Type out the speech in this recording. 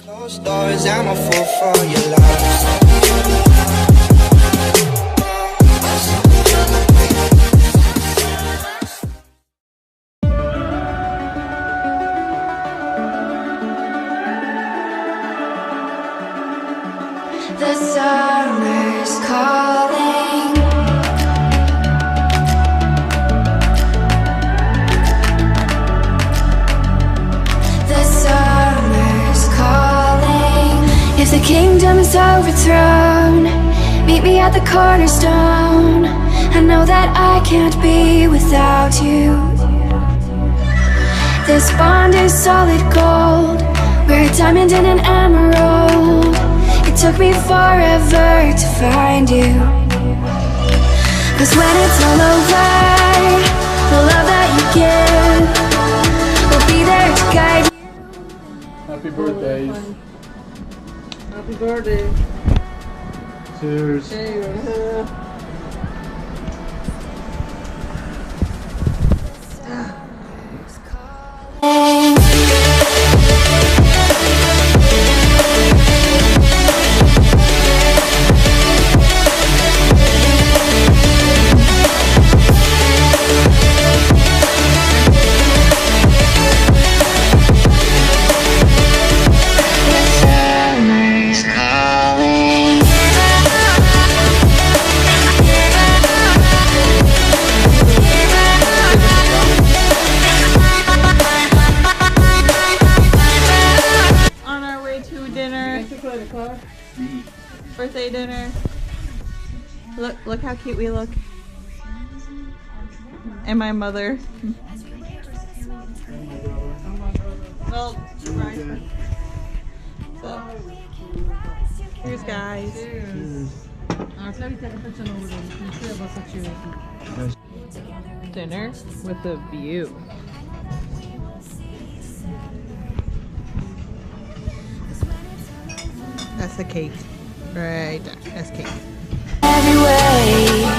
Closed doors, I'm a fool for your love. The summer's calling. The summer's calling. If the kingdom is overthrown, meet me at the cornerstone. I know that I can't be without you. This bond is solid gold. We're a diamond and an emerald. It took me forever to find you. 'Cause when it's all over, the love that you give will be there to guide you. Happy birthday. Happy birthday. Cheers. Hey, birthday dinner. Look how cute we look. And my mother. Well, surprise. So, cheers guys. Dinner with a view. That's the cake. Right there. That's cake. Every way